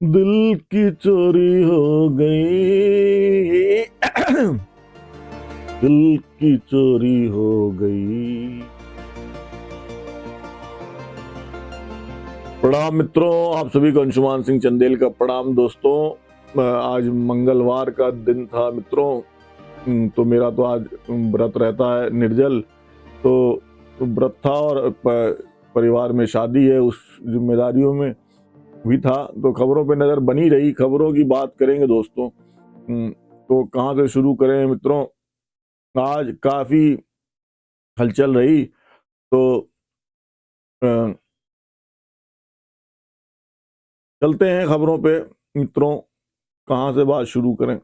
दिल की चोरी हो गई। दिल की चोरी हो गई। प्रणाम मित्रों, आप सभी को अंशुमान सिंह चंदेल का प्रणाम। दोस्तों, आज मंगलवार का दिन था मित्रों। तो मेरा तो आज व्रत रहता है निर्जल। तो व्रत था और परिवार में शादी है, उस जिम्मेदारियों में भी था। तो खबरों पे नजर बनी रही, खबरों की बात करेंगे दोस्तों। तो कहाँ से शुरू करें मित्रों। आज काफी हलचल रही। तो अ, चलते हैं खबरों पे मित्रों, कहाँ से बात शुरू करें,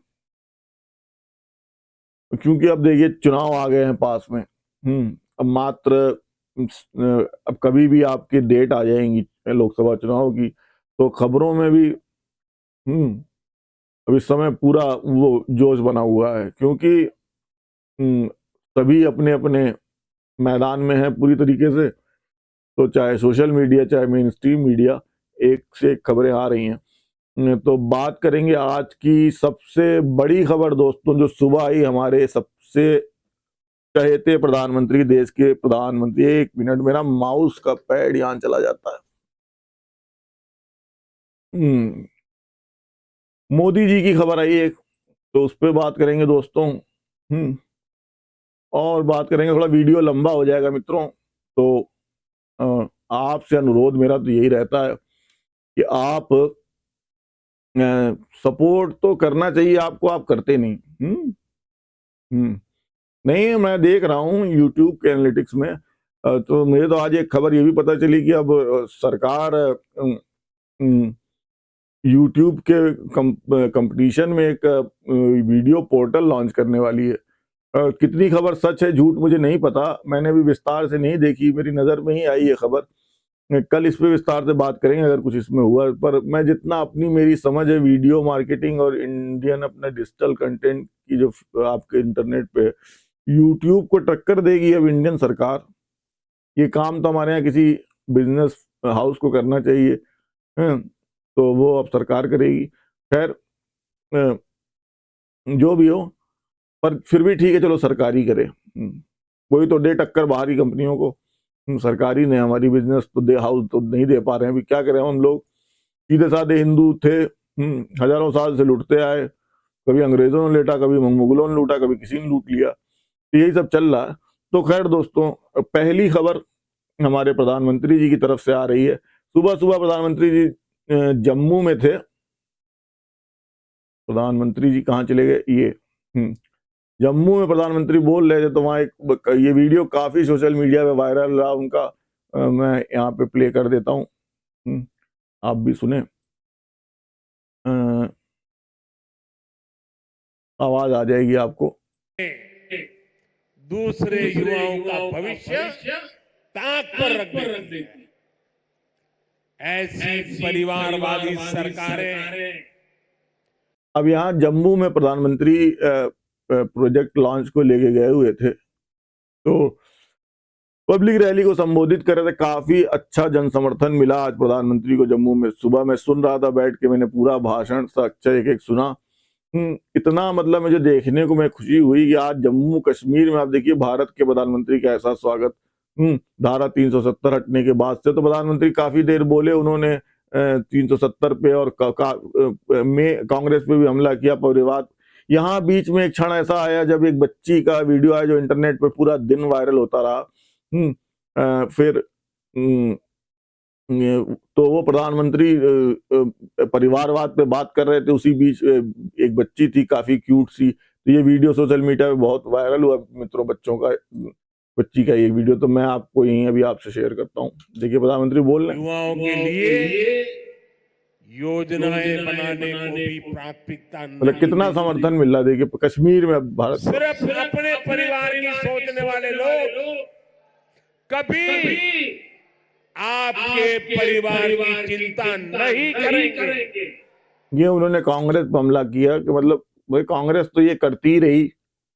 क्योंकि अब देखिए चुनाव आ गए हैं पास में। अब मात्र अब कभी भी आपकी डेट आ जाएंगी लोकसभा चुनाव की। तो खबरों में भी हम्म अब इस समय पूरा वो जोश बना हुआ है, क्योंकि हम्म, सभी अपने अपने मैदान में है पूरी तरीके से। तो चाहे सोशल मीडिया चाहे मेन स्ट्रीम मीडिया, एक से एक खबरें आ रही हैं। तो बात करेंगे आज की सबसे बड़ी खबर दोस्तों, जो सुबह आई हमारे सबसे चहेते प्रधानमंत्री, देश के प्रधानमंत्री। एक मिनट, मेरा माउस का पैड यहाँ चला जाता है। मोदी जी की खबर आई एक, तो उस पर बात करेंगे दोस्तों। और बात करेंगे, थोड़ा वीडियो लंबा हो जाएगा मित्रों। तो आपसे अनुरोध मेरा तो यही रहता है कि आप सपोर्ट तो करना चाहिए आपको, आप करते नहीं। हम्म नहीं, मैं देख रहा हूँ यूट्यूब के एनालिटिक्स में। तो मुझे तो आज एक खबर ये भी पता चली कि अब सरकार यूट्यूब के कंपटीशन में एक वीडियो पोर्टल लॉन्च करने वाली है। कितनी खबर सच है झूठ मुझे नहीं पता, मैंने भी विस्तार से नहीं देखी, मेरी नज़र में ही आई ये खबर। कल इस पे विस्तार से बात करेंगे अगर कुछ इसमें हुआ। पर मैं जितना अपनी मेरी समझ है वीडियो मार्केटिंग और इंडियन अपना डिजिटल कंटेंट की, जो आपके इंटरनेट पे यूट्यूब को टक्कर देगी अब इंडियन सरकार। ये काम तो हमारे यहाँ किसी बिजनेस हाउस को करना चाहिए, हैं? तो वो अब सरकार करेगी। खैर, जो भी हो, पर फिर भी ठीक है, चलो सरकारी करे। वही तो दे टक्कर बाहरी कंपनियों को। सरकारी ने हमारी बिजनेस तो दे हाउस तो नहीं दे पा रहे हैं। अभी क्या करें हम लोग, सीधे साधे हिंदू थे, हजारों साल से लूटते आए। कभी अंग्रेजों ने लूटा, कभी मुगलों ने लूटा, कभी किसी ने लूट लिया। तो यही सब चल रहा है। तो खैर दोस्तों, पहली खबर हमारे प्रधानमंत्री जी की तरफ से आ रही है। सुबह सुबह प्रधानमंत्री जी जम्मू में थे। प्रधानमंत्री जी कहाँ चले गए ये। जम्मू में प्रधानमंत्री बोल रहे थे, तो वहाँ एक ये वीडियो काफी सोशल मीडिया पे वायरल रहा उनका। मैं यहाँ पे प्ले कर देता हूँ, आप भी सुने। आवाज आ जाएगी आपको। दूसरे युवाओं का भविष्य ताक पर रख देती है। ऐसी परिवारवादी सरकारें अब यहाँ जम्मू में प्रधानमंत्री प्रोजेक्ट लॉन्च को लेके गए हुए थे, तो पब्लिक रैली को संबोधित कर रहे थे। काफी अच्छा जन समर्थन मिला आज प्रधानमंत्री को जम्मू में। सुबह मैं सुन रहा था बैठ के, मैंने पूरा भाषण सा अच्छा एक एक सुना। इतना मतलब मुझे देखने को मैं खुशी हुई कि आज जम्मू कश्मीर में आप देखिए भारत के प्रधानमंत्री का ऐसा स्वागत। धारा 370 हटने के बाद से तो प्रधानमंत्री काफी देर बोले उन्होंने 370 पे, और में कांग्रेस पे भी हमला किया, परिवार। यहाँ बीच में एक क्षण ऐसा आया जब एक बच्ची का वीडियो आया जो इंटरनेट पे पूरा दिन वायरल होता रहा। फिर तो वो प्रधानमंत्री परिवारवाद पे बात कर रहे थे, उसी बीच एक बच्ची थी काफी क्यूट सी। तो ये वीडियो सोशल मीडिया पे बहुत वायरल हुआ मित्रों, बच्चों का, बच्ची का ये वीडियो। तो मैं आपको यहीं अभी आपसे शेयर करता हूँ। देखिए प्रधानमंत्री बोल रहे हैं, युवाओं के लिए योजनाएं बनाने को भी प्राथमिकता मतलब नहीं कितना देती। समर्थन मिल रहा है देखिए कश्मीर में भारत को। सिर्फ अपने परिवार की सोचने वाले लोग कभी आपके परिवार की चिंता नहीं करेंगे। ये उन्होंने कांग्रेस पर हमला किया कि मतलब भाई कांग्रेस तो ये करती ही रही।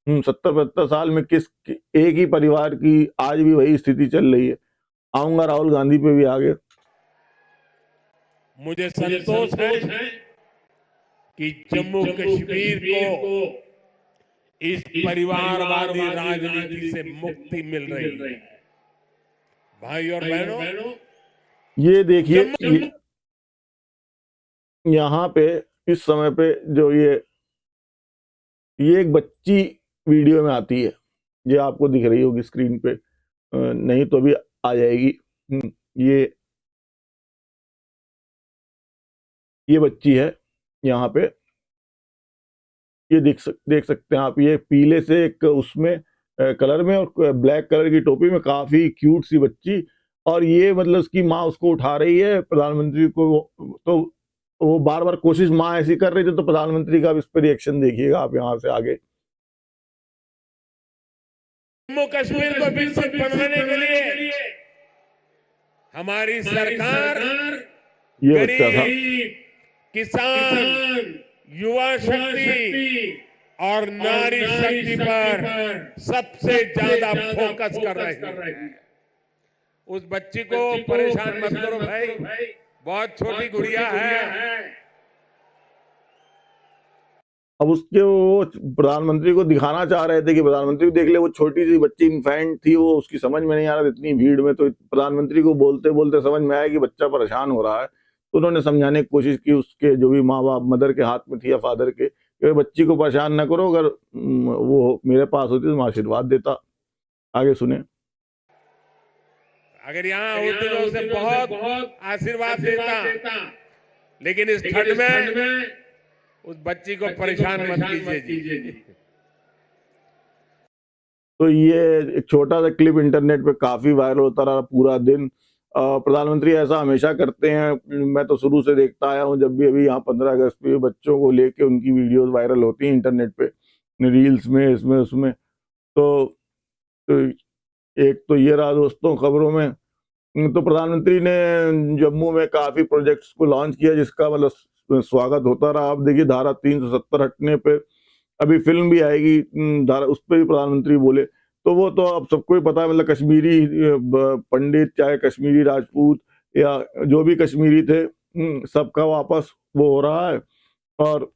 70-75 साल में किस एक ही परिवार की आज भी वही स्थिति चल रही है। आऊंगा राहुल गांधी पे भी आगे। मुझे संतोष है कि जम्मू कश्मीर को इस परिवारवादी राजनीति से मुक्ति मिल रही है। भाई और बहनों, ये देखिए यहाँ पे इस समय पे जो ये एक बच्ची वीडियो में आती है, ये आपको दिख रही होगी स्क्रीन पे, नहीं तो अभी आ जाएगी। ये बच्ची है यहाँ पे, ये देख सकते हैं आप, ये पीले से एक उसमें कलर में और ब्लैक कलर की टोपी में काफी क्यूट सी बच्ची, और ये मतलब उसकी माँ उसको उठा रही है प्रधानमंत्री को, तो वो बार बार कोशिश माँ ऐसी कर रही थी, तो प्रधानमंत्री का इस पर रिएक्शन देखिएगा आप यहाँ से आगे। जम्मू कश्मीर को विकसित बनाने के लिए हमारी सरकार ये बच्चा था, किसान, युवा शक्ति और नारी शक्ति पर सबसे ज्यादा फोकस कर रही है। उस बच्ची को परेशान मत करो भाई, बहुत छोटी गुड़िया है। अब उसके वो प्रधानमंत्री को दिखाना चाह रहे थे कि प्रधानमंत्री देख ले, वो छोटी सी बच्ची इन्फेंट थी, वो उसकी समझ में नहीं आ रहा था इतनी भीड़ में, तो प्रधानमंत्री को बोलते बोलते समझ में आया कि बच्चा परेशान हो रहा है, तो उन्होंने समझाने की कोशिश की उसके जो भी माँ बाप, मदर के हाथ में थी या फादर के, कि बच्ची को परेशान न करो, अगर वो मेरे पास होती तो मैं आशीर्वाद देता। आगे सुने। अगर यहाँ होती तो उसे बहुत आशीर्वाद देता, लेकिन इस ठंड में उस बच्ची को परेशान मत कीजिए जी। तो ये एक छोटा सा क्लिप इंटरनेट पे काफी वायरल होता रहा पूरा दिन। प्रधानमंत्री ऐसा हमेशा करते हैं, मैं तो शुरू से देखता आया हूँ, जब भी अभी यहाँ 15 अगस्त पे बच्चों को लेके उनकी वीडियोस वायरल होती हैं इंटरनेट पे, रील्स में, इसमें उसमें। तो एक तो ये रहा दोस्तों खबरों में। तो प्रधानमंत्री ने जम्मू में काफी प्रोजेक्ट्स को लॉन्च किया, जिसका मतलब स्वागत होता रहा। आप देखिए धारा 370 हटने पे अभी फिल्म भी आएगी, धारा उस पर भी प्रधानमंत्री बोले, तो वो तो अब सबको ही पता है, मतलब कश्मीरी पंडित, चाहे कश्मीरी राजपूत या जो भी कश्मीरी थे, सबका वापस वो हो रहा है, और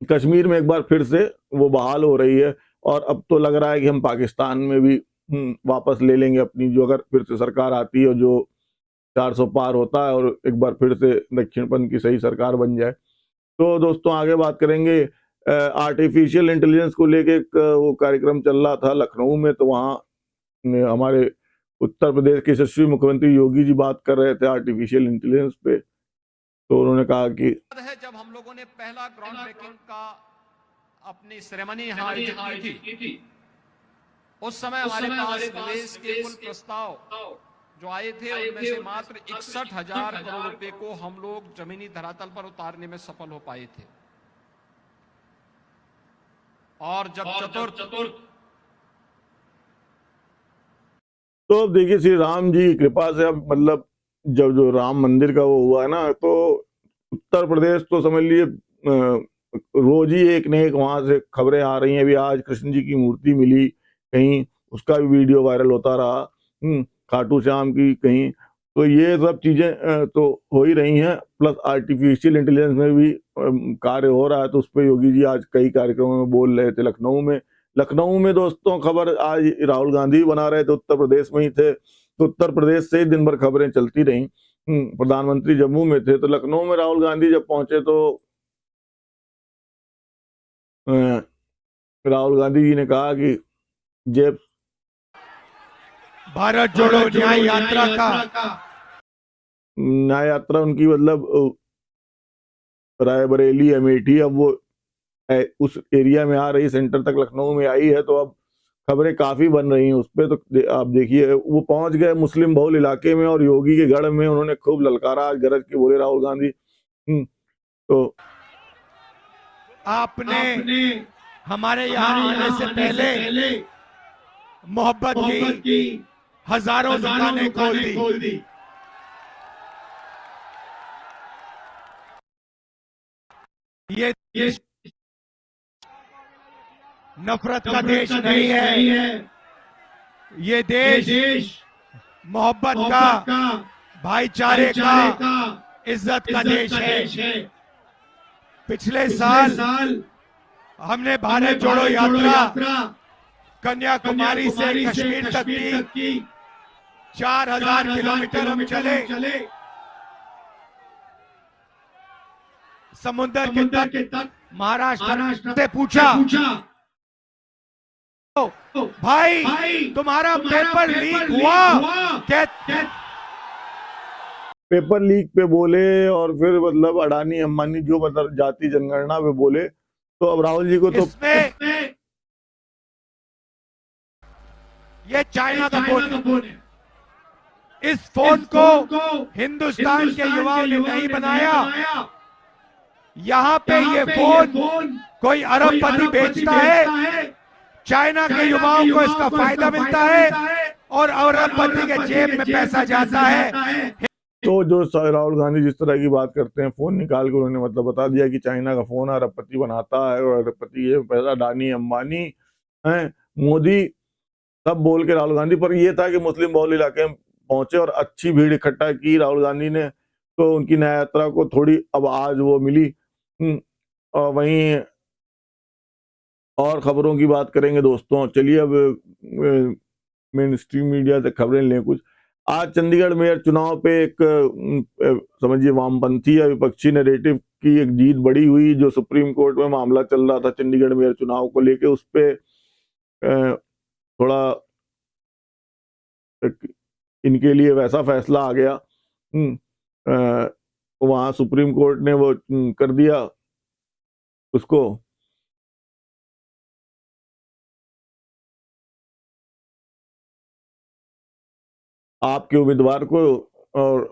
कश्मीर में एक बार फिर से वो बहाल हो रही है, और अब तो लग रहा है कि हम पाकिस्तान में भी वापस ले लेंगे अपनी, जो अगर फिर से सरकार आती है जो 400 पार होता है और एक बार फिर से दक्षिणपंथ की सही सरकार बन जाए। तो दोस्तों आगे बात करेंगे आर्टिफिशियल इंटेलिजेंस को लेके, एक वो कार्यक्रम चल रहा था लखनऊ में, तो वहाँ हमारे उत्तर प्रदेश के यशस्वी मुख्यमंत्री योगी जी बात कर रहे थे आर्टिफिशियल इंटेलिजेंस पे। तो उन्होंने कहा कि है जब हम लोगों ने पहला ग्राउंड ब्रेकिंग का अपनी सेरेमनी यहाँ आयोजित की थी, उस समय हमारे पास निवेश के कुल प्रस्ताव जो आए थे उनमें से मात्र 61,000 करोड़ रुपए को हम लोग जमीनी धरातल पर उतारने में सफल हो पाए थे। और जब चतुर्थ तो अब देखिए श्री राम जी की कृपा से, अब मतलब जब जो राम मंदिर का वो हुआ है ना, तो उत्तर प्रदेश तो समझ लिए रोज ही एक न एक वहां से खबरें आ रही हैं। अभी आज कृष्ण जी की मूर्ति मिली कहीं, उसका भी वीडियो वायरल होता रहा, खाटू श्याम की कहीं, तो ये सब चीजें तो हो ही रही हैं। प्लस आर्टिफिशियल इंटेलिजेंस में भी कार्य हो रहा है, तो उस पर योगी जी आज कई कार्यक्रमों में बोल रहे थे। लखनऊ में दोस्तों खबर, आज राहुल गांधी बना रहे थे, उत्तर प्रदेश में ही थे, तो उत्तर प्रदेश से ही दिन भर खबरें चलती रहीं। प्रधानमंत्री जम्मू में थे, तो लखनऊ में राहुल गांधी जब पहुंचे तो राहुल गांधी जी ने कहा कि जब भारत जोड़ो न्याय यात्रा का न्याय यात्रा उनकी मतलब रायबरेली, अमेठी, अब वो उस एरिया में आ रही, सेंटर तक लखनऊ में आई है, तो अब खबरें काफी बन रही हैं उस पर। तो आप देखिए वो पहुंच गए मुस्लिम बहुल इलाके में, और योगी के गढ़ में उन्होंने खूब ललकारा, आज गरज के बोले राहुल गांधी। तो आपने हमारे यहाँ आने से पहले मोहब्बत की हजारों दुकानें खोल दी। ये नफरत का देश नहीं है, ये देश मोहब्बत का, भाईचारे का, इज्जत का देश है। पिछले साल हमने भारत जोड़ो यात्रा कन्याकुमारी से कश्मीर तक की 4000 किलोमीटर हम चले। समुद्र के तट महाराष्ट्र से पूछा, भाई तुम्हारा पेपर लीक हुआ क्या? पेपर लीक पे बोले और फिर मतलब अडानी अंबानी जो मतलब जाति जनगणना पे बोले, तो अब राहुल जी को तो इसमें ये चाइना का फोन है। इस फोन को हिंदुस्तान के युवाओं ने नहीं बनाया। यहाँ पे ये फोन कोई अरबपति बेचता है, चाइना के युवाओं को इसका फायदा मिलता है और अरबपति के जेब में पैसा जाता है। तो जो राहुल गांधी जिस तरह की बात करते हैं, फोन निकाल के उन्होंने मतलब बता दिया कि चाइना का फोन अरबपति बनाता है और अरबपति ये पैसा अडानी अंबानी है, मोदी, सब बोल के राहुल गांधी। पर ये था कि मुस्लिम बहुल इलाके में पहुंचे और अच्छी भीड़ इकट्ठा की राहुल गांधी ने, तो उनकी न्याय यात्रा को थोड़ी अब आज वो मिली। और वहीं और खबरों की बात करेंगे दोस्तों। चलिए अब मेन स्ट्रीम मीडिया से खबरें लें कुछ। आज चंडीगढ़ मेयर चुनाव पे एक समझिए वामपंथी या विपक्षी नैरेटिव की एक जीत बड़ी हुई। जो सुप्रीम कोर्ट में मामला चल रहा था चंडीगढ़ मेयर चुनाव को लेके, उस पे थोड़ा इनके लिए वैसा फैसला आ गया। वहां सुप्रीम कोर्ट ने वो कर दिया उसको। आपके उम्मीदवार को, और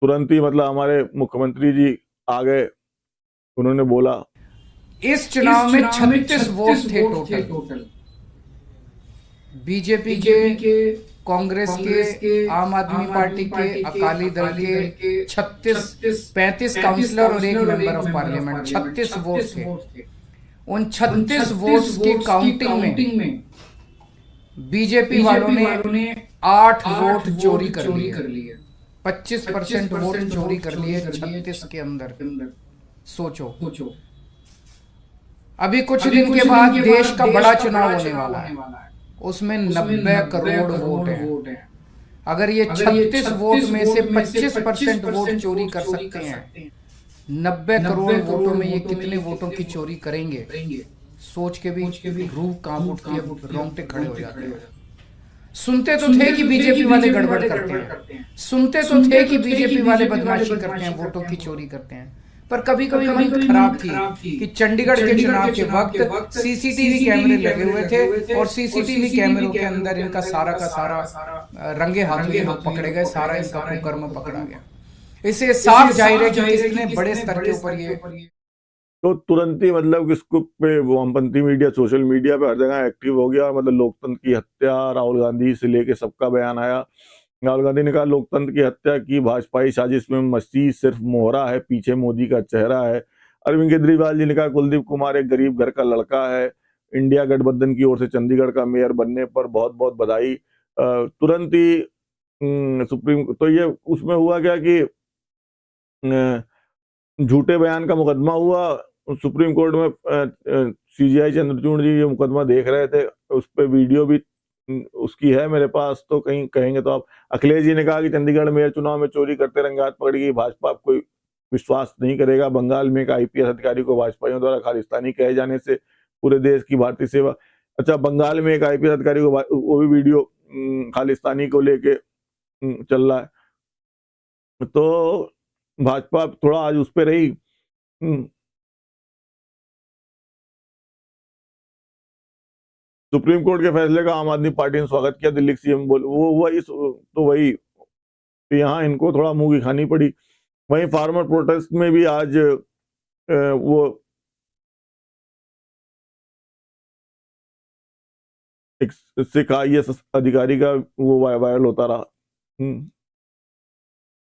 तुरंत ही मतलब हमारे मुख्यमंत्री जी आ गए, उन्होंने बोला इस चुनाव में 36 वोट थे टोटल। बीजेपी के, कांग्रेस के, आम आदमी पार्टी के, अकाली दल के 35 काउंसलर और एक मेंबर ऑफ पार्लियामेंट, 36 वोट थे। उन 36 वोट्स की काउंटिंग में बीजेपी वालों ने 8 वोट चोरी कर लिए। 25% वोट चोरी कर लिए 36 के अंदर। सोचो, अभी कुछ दिन के बाद देश का बड़ा चुनाव होने वाला है, उसमें 90 करोड़ वोट हैं। अगर ये 36 वोट में से 25% वोट चोरी कर सकते हैं, 90 करोड़ वोटों में ये कितने वोटों की चोरी करेंगे? सोच के भी रूह कांप उठती है, रोंगटे खड़े हो जाते हैं। सुनते तो थे कि बीजेपी वाले गड़बड़ करते हैं, सुनते तो थे कि बीजेपी वाले बदमाशी करते हैं, वोटों की चोरी करते हैं, पर कभी कभी हिम्मत खराब थी कि चंडीगढ़ के चुनाव के वक्त सीसीटीवी कैमरे लगे हुए थे और सीसीटीवी कैमरों के अंदर इनका सारा का सारा रंगे हाथों ये लोग पकड़े गए, सारा इनका कुकर्म पकड़ा गया। इससे साफ जाहिर है कि कितने बड़े स्तर के ऊपर ये तो तुरंत ही मतलब किसको पे वामपंथी मीडिया, सोशल मीडिया पे हर जगह एक्टिव हो गया। मतलब लोकतंत्र की हत्या, राहुल गांधी से लेके सबका बयान आया। राहुल गांधी ने कहा लोकतंत्र की हत्या की भाजपाई साजिश में मसीह सिर्फ मोहरा है, पीछे मोदी का चेहरा है। अरविंद केजरीवाल जी ने कहा कुलदीप कुमार एक गरीब घर का लड़का है। इंडिया गठबंधन की ओर से चंडीगढ़ का मेयर बनने पर बहुत बहुत बधाई। तुरंत ही सुप्रीम, तो ये उसमें हुआ क्या कि झूठे बयान का मुकदमा हुआ सुप्रीम कोर्ट में। सीजीआई चंद्रचूड़ जी ये मुकदमा देख रहे थे, उस पर वीडियो भी उसकी है मेरे पास, तो कहीं कहेंगे तो आप। अखिलेश जी ने कहा कि चंडीगढ़ मेयर चुनाव में चोरी करते रंगेहाथ पकड़ी गई, भाजपा कोई विश्वास नहीं करेगा। बंगाल में एक आईपीएस अधिकारी को भाजपाइयों द्वारा खालिस्तानी कहे जाने से पूरे देश की भारतीय सेवा। अच्छा, बंगाल में एक आईपीएस अधिकारी को, वो भी वीडियो खालिस्तानी को लेके चल रहा है। तो भाजपा थोड़ा आज उस पर रही। सुप्रीम कोर्ट के फैसले का आम आदमी पार्टी ने स्वागत किया, दिल्ली के सीएम बोले। वो वही तो वही तो यहाँ इनको थोड़ा मुंह की खानी पड़ी। वहीं फार्मर प्रोटेस्ट में भी आज वो एक सिख आईएएस अधिकारी का वो वायरल होता रहा।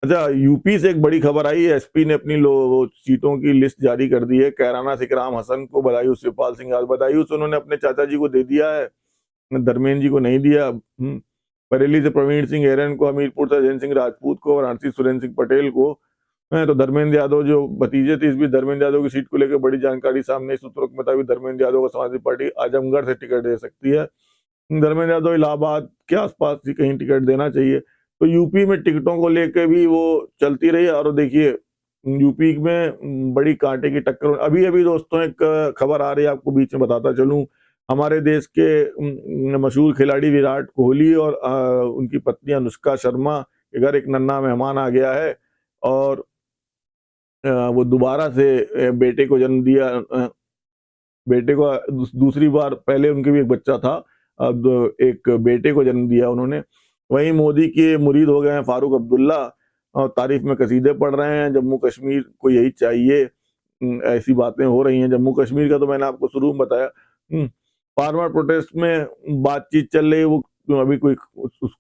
अच्छा, यूपी से एक बड़ी खबर आई है। एसपी ने अपनी सीटों की लिस्ट जारी कर दी है। कैराना से इकराम हसन को बदायूं से शिवपाल सिंह यादव, बदायूं से उन्होंने अपने चाचा जी को दे दिया है, धर्मेंद्र जी को नहीं दिया। बरेली से प्रवीण सिंह एरन को, हमीरपुर से अजय सिंह राजपूत को, वाराणसी सुरेंद्र सिंह पटेल को, तो धर्मेंद्र यादव जो भतीजे थे, इस बीच धर्मेंद्र यादव की सीट को लेकर बड़ी जानकारी सामने आई। सूत्रों के मुताबिक धर्मेंद्र यादव को समाजवादी पार्टी आजमगढ़ से टिकट दे सकती है। धर्मेंद्र यादव इलाहाबाद के आसपास ही कहीं टिकट देना चाहिए। तो यूपी में टिकटों को लेकर भी वो चलती रही। और देखिए यूपी में बड़ी कांटे की टक्कर। अभी अभी दोस्तों एक खबर आ रही है, आपको बीच में बताता चलूं। हमारे देश के मशहूर खिलाड़ी विराट कोहली और उनकी पत्नी अनुष्का शर्मा के घर एक नन्हा मेहमान आ गया है और वो दोबारा से बेटे को जन्म दिया। बेटे को दूसरी बार, पहले उनके भी एक बच्चा था, अब एक बेटे को जन्म दिया उन्होंने। वहीं मोदी के मुरीद हो गए हैं फारूक अब्दुल्ला और तारीफ में कसीदे पढ़ रहे हैं। जम्मू कश्मीर को यही चाहिए, ऐसी बातें हो रही हैं। जम्मू कश्मीर का तो मैंने आपको शुरू में बताया। फार्मर प्रोटेस्ट में बातचीत चल रही है, वो अभी कोई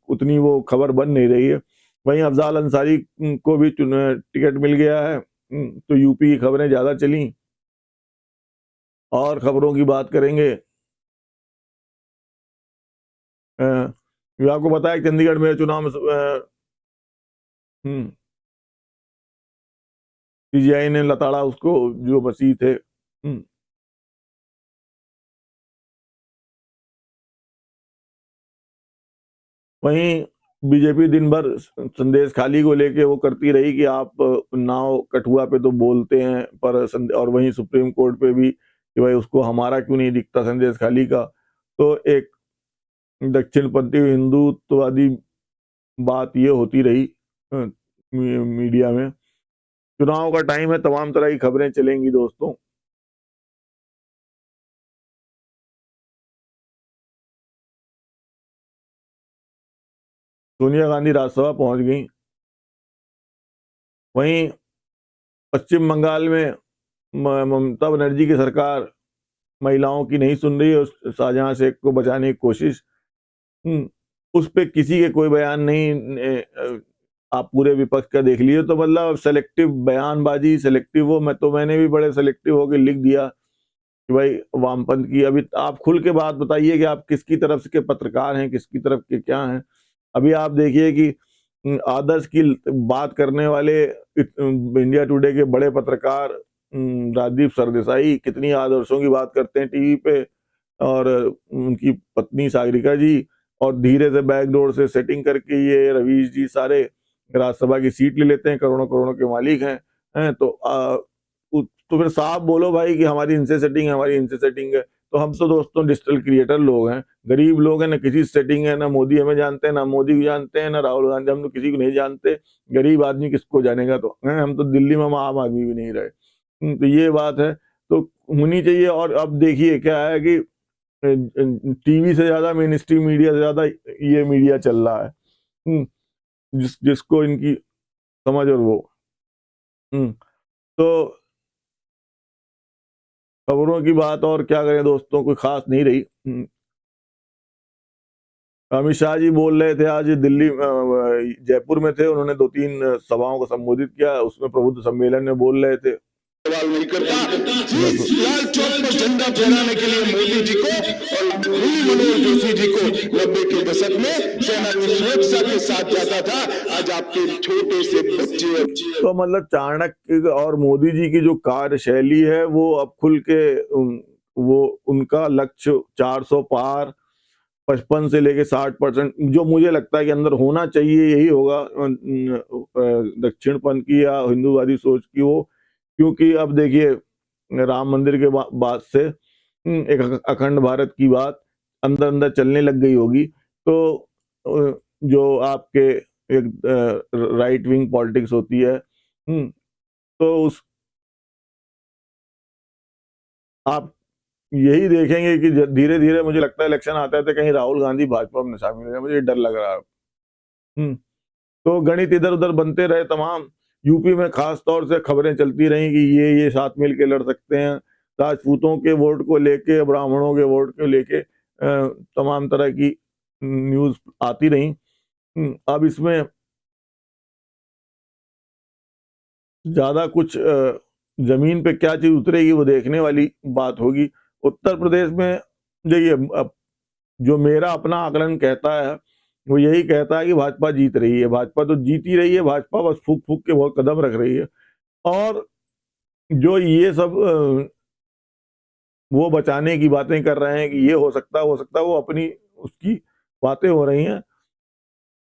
उतनी वो खबर बन नहीं रही है। वहीं अफजाल अंसारी को भी टिकट मिल गया है। तो यूपी की खबरें ज्यादा चली। और खबरों की बात करेंगे, आपको पता है चंडीगढ़ में चुनाव में सीजीआई ने लताड़ा उसको, जो मसीह थे। वहीं बीजेपी दिन भर संदेश खाली को लेके वो करती रही कि आप उन्नाव कठुआ पे तो बोलते हैं पर और वहीं सुप्रीम कोर्ट पे भी कि भाई उसको हमारा क्यों नहीं दिखता संदेश खाली का। तो एक दक्षिणपंथी हिंदुत्ववादी बात ये होती रही मीडिया में। चुनाव का टाइम है, तमाम तरह की खबरें चलेंगी दोस्तों। सोनिया गांधी राज्यसभा पहुंच गई। वहीं पश्चिम बंगाल में ममता बनर्जी की सरकार महिलाओं की नहीं सुन रही है। शाहजहां शेख को बचाने की कोशिश, उस पे किसी के कोई बयान नहीं। आप पूरे विपक्ष का देख लिए तो मतलब सेलेक्टिव बयानबाजी, सेलेक्टिव वो मैंने भी बड़े सेलेक्टिव होकर लिख दिया कि भाई वामपंथ की। अभी आप खुल के बात बताइए कि आप किसकी तरफ के पत्रकार हैं, किसकी तरफ के क्या हैं। अभी आप देखिए कि आदर्श की बात करने वाले इंडिया टुडे के बड़े पत्रकार राजदीप सरदेसाई कितनी आदर्शों की बात करते हैं टीवी पे, और उनकी पत्नी सागरिका जी, और धीरे से बैकडोर से सेटिंग करके ये रवीश जी सारे राज्यसभा की सीट ले लेते हैं, करोड़ों करोड़ों के मालिक हैं। तो फिर साफ बोलो भाई कि हमारी इनसे सेटिंग है, हमारी इनसे सेटिंग है। तो हम तो दोस्तों डिजिटल क्रिएटर लोग हैं, गरीब लोग हैं, ना किसी से सेटिंग है, ना मोदी हमें जानते हैं, ना मोदी को जानते हैं, ना राहुल गांधी, हम तो किसी को नहीं जानते। गरीब आदमी किसको जानेगा। तो हम तो दिल्ली में आम आदमी भी नहीं रहे। तो ये बात है, तो होनी चाहिए। और अब देखिए क्या है कि टीवी से ज्यादा, मेन स्ट्रीम मीडिया से ज्यादा ये मीडिया चल रहा है, जिसको इनकी समझ और वो। तो खबरों की बात और क्या करें दोस्तों, कोई खास नहीं रही। अमित शाह जी बोल रहे थे आज दिल्ली, जयपुर में थे, उन्होंने 2-3 सभाओं को संबोधित किया। उसमें प्रबुद्ध सम्मेलन में बोल रहे थे। सवाल नहीं करता। जिस लाल चौक पर झंडा फहराने के लिए मोदी जी को और मुरली मनोहर जोशी जी को 90 के दशक में सेना की सुरक्षा के साथ जाता था, आज आपके छोटे से बच्चे। तो मतलब चाणक्य और मोदी जी की जो कार्यशैली है वो अब खुल के वो उनका लक्ष्य 400 पार, 55 से लेके 60% जो मुझे लगता है कि अंदर होना चाहिए, यही होगा दक्षिणपंथ की या हिंदूवादी सोच की वो। क्योंकि अब देखिए राम मंदिर के बाद से एक अखंड भारत की बात अंदर अंदर चलने लग गई होगी। तो जो आपके एक राइट विंग पॉलिटिक्स होती है, तो उस आप यही देखेंगे कि धीरे धीरे मुझे लगता है इलेक्शन आता है तो कहीं राहुल गांधी भाजपा में शामिल हो जाए, मुझे डर लग रहा है। तो गणित इधर उधर बनते रहे तमाम। यूपी में खास तौर से खबरें चलती रही कि ये साथ मिल के लड़ सकते हैं, राजपूतों के वोट को लेके, ब्राह्मणों के वोट को लेके तमाम तरह की न्यूज आती रही। अब इसमें ज्यादा कुछ जमीन पे क्या चीज उतरेगी वो देखने वाली बात होगी। उत्तर प्रदेश में देखिए, जो मेरा अपना आकलन कहता है वो यही कहता है कि भाजपा जीत रही है। भाजपा तो जीत ही रही है, भाजपा बस फूक फूक के बहुत कदम रख रही है। और जो ये सब वो बचाने की बातें कर रहे हैं कि ये हो सकता है, वो अपनी उसकी बातें हो रही हैं।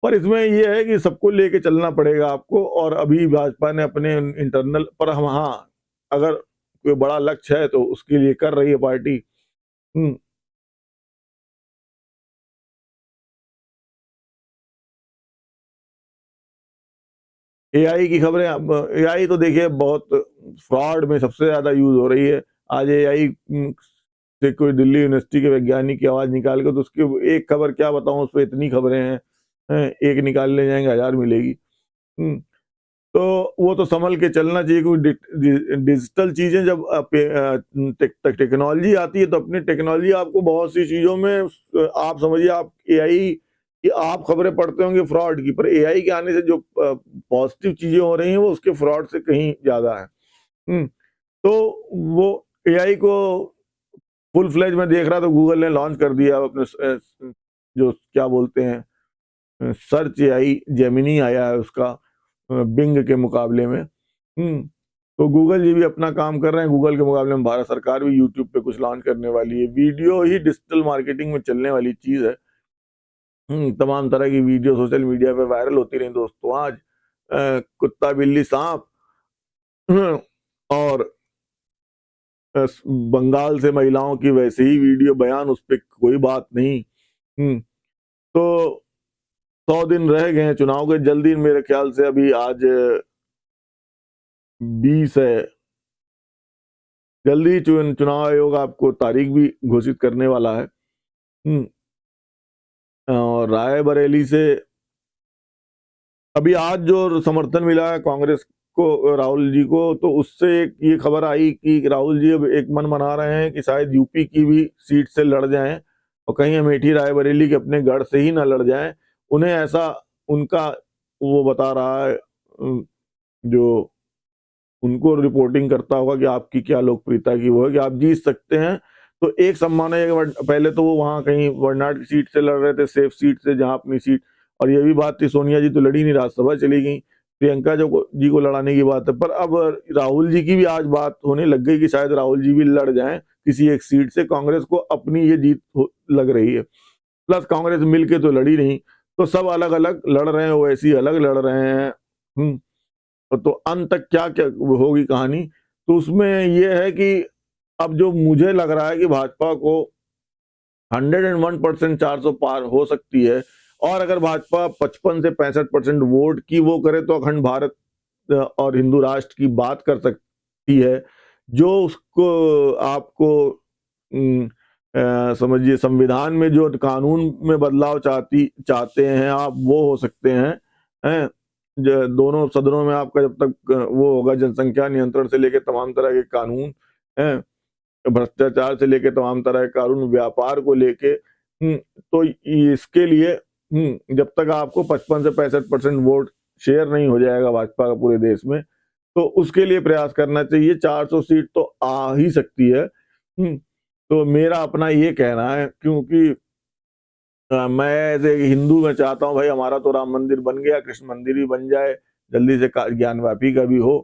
पर इसमें ये है कि सबको लेके चलना पड़ेगा आपको, और अभी भाजपा ने अपने इंटरनल पर हम, हाँ, अगर कोई बड़ा लक्ष्य है तो उसके लिए कर रही है पार्टी। एआई की खबरें, अब एआई तो देखिए बहुत फ्रॉड में सबसे ज्यादा यूज हो रही है। आज एआई से कोई दिल्ली यूनिवर्सिटी के वैज्ञानिक की आवाज निकाल के, तो उसकी एक खबर क्या बताऊं, उस पर इतनी खबरें हैं, एक निकालने जाएंगे 1000 मिलेगी। तो वो तो संभल के चलना चाहिए, क्योंकि डिजिटल चीजें जब टेक्नोलॉजी आती है तो अपनी टेक्नोलॉजी आपको बहुत सी चीजों में, आप समझिए, आप एआई कि आप खबरें पढ़ते होंगे फ्रॉड की, पर एआई के आने से जो पॉजिटिव चीजें हो रही हैं वो उसके फ्रॉड से कहीं ज्यादा है। तो वो एआई को फुल फ्लेज में देख रहा, तो गूगल ने लॉन्च कर दिया अपने जो क्या बोलते हैं, सर्च एआई जेमिनी आया है उसका, बिंग के मुकाबले में। तो गूगल जी भी अपना काम कर रहे हैं। गूगल के मुकाबले में भारत सरकार भी यूट्यूब पे कुछ लॉन्च करने वाली है। वीडियो ही डिजिटल मार्केटिंग में चलने वाली चीज है। तमाम तरह की वीडियो सोशल मीडिया पे वायरल होती रही दोस्तों। आज कुत्ता बिल्ली सांप और बंगाल से महिलाओं की वैसे ही वीडियो बयान, उस पर कोई बात नहीं। तो 100 दिन रह गए हैं चुनाव के, जल्दी मेरे ख्याल से, अभी आज 20 है, जल्दी चुनाव आयोग आपको तारीख भी घोषित करने वाला है। और रायबरेली से अभी आज जो समर्थन मिला है कांग्रेस को, राहुल जी को, तो उससे ये खबर आई कि राहुल जी अब एक मन मना रहे हैं कि शायद यूपी की भी सीट से लड़ जाएं, और कहीं अमेठी रायबरेली के अपने गढ़ से ही ना लड़ जाएं। उन्हें ऐसा, उनका वो बता रहा है, जो उनको रिपोर्टिंग करता होगा कि आपकी क्या लोकप्रियता की वो है कि आप जीत सकते हैं। तो एक सम्मान है, पहले तो वो वहां कहीं वर्नाड की सीट से लड़ रहे थे, सेफ सीट से, जहां अपनी सीट, और ये भी बात थी सोनिया जी तो लड़ी नहीं, राज्यसभा चली गई, प्रियंका जी को लड़ाने की बात है। पर अब राहुल जी की भी आज बात होने लग गई कि शायद राहुल जी भी लड़ जाएं किसी एक सीट से। कांग्रेस को अपनी ये जीत लग रही है, प्लस कांग्रेस मिलके तो लड़ी नहीं, तो सब अलग अलग लड़ रहे हैं, वैसी अलग लड़ रहे हैं। तो अंत तक क्या क्या होगी कहानी, तो उसमें यह है कि अब जो मुझे लग रहा है कि भाजपा को 101% 400 पार हो सकती है, और अगर भाजपा 55 से 65% वोट की वो करे तो अखंड भारत और हिंदू राष्ट्र की बात कर सकती है। जो उसको आपको समझिए, संविधान में जो कानून में बदलाव चाहते हैं आप, वो हो सकते हैं। दोनों सदनों में आपका जब तक वो होगा, जनसंख्या नियंत्रण से लेकर तमाम तरह के कानून हैं, भ्रष्टाचार से लेकर तमाम तरह के कानून, व्यापार को लेके, तो इसके लिए जब तक आपको 55 से 65% वोट शेयर नहीं हो जाएगा भाजपा का पूरे देश में, तो उसके लिए प्रयास करना चाहिए। 400 सीट तो आ ही सकती है। तो मेरा अपना ये कहना है, क्योंकि मैं एज ए हिंदू में चाहता हूं भाई, हमारा तो राम मंदिर बन गया, कृष्ण मंदिर भी बन जाए, जल्दी से ज्ञानवापी का भी हो।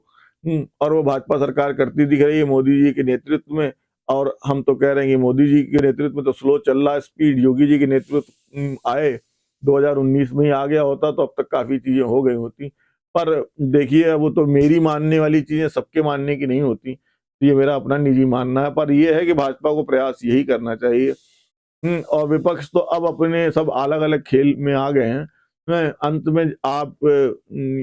और वो भाजपा सरकार करती दिख रही है मोदी जी के नेतृत्व में, और हम तो कह रहे हैं कि मोदी जी के नेतृत्व में तो स्लो चल रहा है स्पीड, योगी जी के नेतृत्व आए 2019 में ही आ गया होता तो अब तक काफी चीजें हो गई होती। पर देखिए, वो तो मेरी मानने वाली चीजें सबके मानने की नहीं होती, ये मेरा अपना निजी मानना है। पर यह है कि भाजपा को प्रयास यही करना चाहिए। और विपक्ष तो अब अपने सब अलग अलग खेल में आ गए हैं। अंत में आप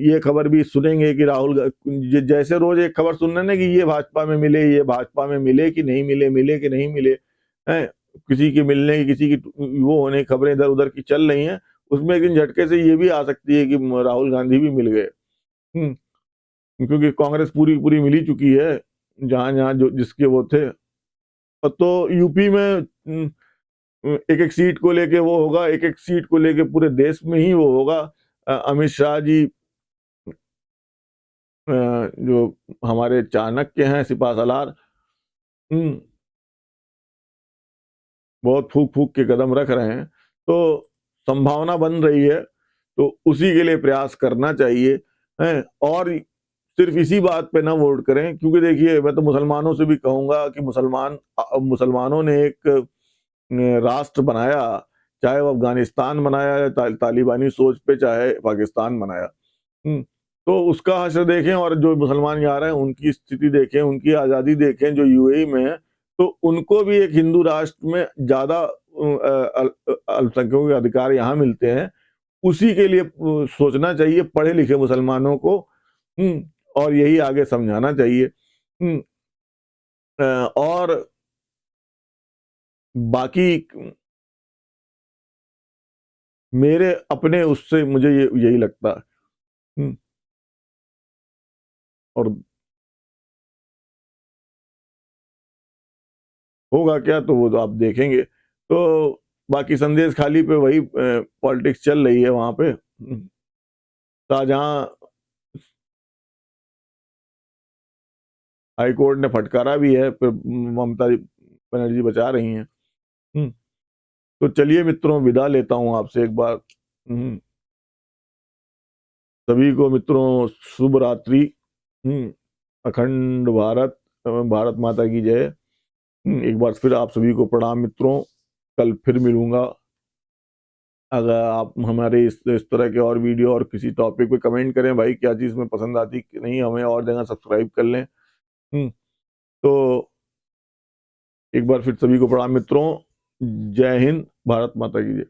ये खबर भी सुनेंगे कि राहुल, जैसे रोज एक खबर सुन रहे ना कि ये भाजपा में मिले, ये भाजपा में मिले कि नहीं मिले, मिले कि नहीं मिले, किसी की मिलने की, किसी की वो होने, खबरें इधर उधर की चल रही हैं। उसमें एक दिन झटके से ये भी आ सकती है कि राहुल गांधी भी मिल गए, क्योंकि कांग्रेस पूरी पूरी मिली चुकी है जहां जहां जो जिसके वो थे। तो यूपी में एक एक सीट को लेके वो होगा, एक एक सीट को लेके पूरे देश में ही वो होगा। अमित शाह जी, जो हमारे चाणक्य हैं, सिपा सलार, बहुत फूक फूक के कदम रख रहे हैं, तो संभावना बन रही है, तो उसी के लिए प्रयास करना चाहिए। और सिर्फ इसी बात पे ना वोट करें, क्योंकि देखिए मैं तो मुसलमानों से भी कहूंगा कि मुसलमानों ने एक राष्ट्र बनाया, चाहे वो अफगानिस्तान बनाया या तालिबानी सोच पे, चाहे पाकिस्तान बनाया। तो उसका हश्र देखें, और जो मुसलमान यहाँ रहे हैं उनकी स्थिति देखें, उनकी आज़ादी देखें जो यूएई में है, तो उनको भी एक हिंदू राष्ट्र में ज़्यादा अल्पसंख्यकों के अधिकार यहाँ मिलते हैं। उसी के लिए सोचना चाहिए पढ़े लिखे मुसलमानों को, और यही आगे समझाना चाहिए। और बाकी मेरे अपने उससे मुझे यही लगता है। और होगा क्या तो वो तो आप देखेंगे। तो बाकी संदेश खाली पे वही पॉलिटिक्स चल रही है वहां पे। शाहजहां हाईकोर्ट ने फटकारा भी है, फिर ममता बनर्जी बचा रही हैं। तो चलिए मित्रों, विदा लेता हूं आपसे एक बार। सभी को मित्रों शुभ रात्रि। अखंड भारत, भारत माता की जय। एक बार फिर आप सभी को प्रणाम मित्रों। कल फिर मिलूंगा। अगर आप हमारे इस तरह के और वीडियो और किसी टॉपिक पे कमेंट करें भाई, क्या चीज़ में पसंद आती कि नहीं, हमें और जगह सब्सक्राइब कर लें। तो एक बार फिर सभी को प्रणाम मित्रों। जय हिंद, भारत माता की जय।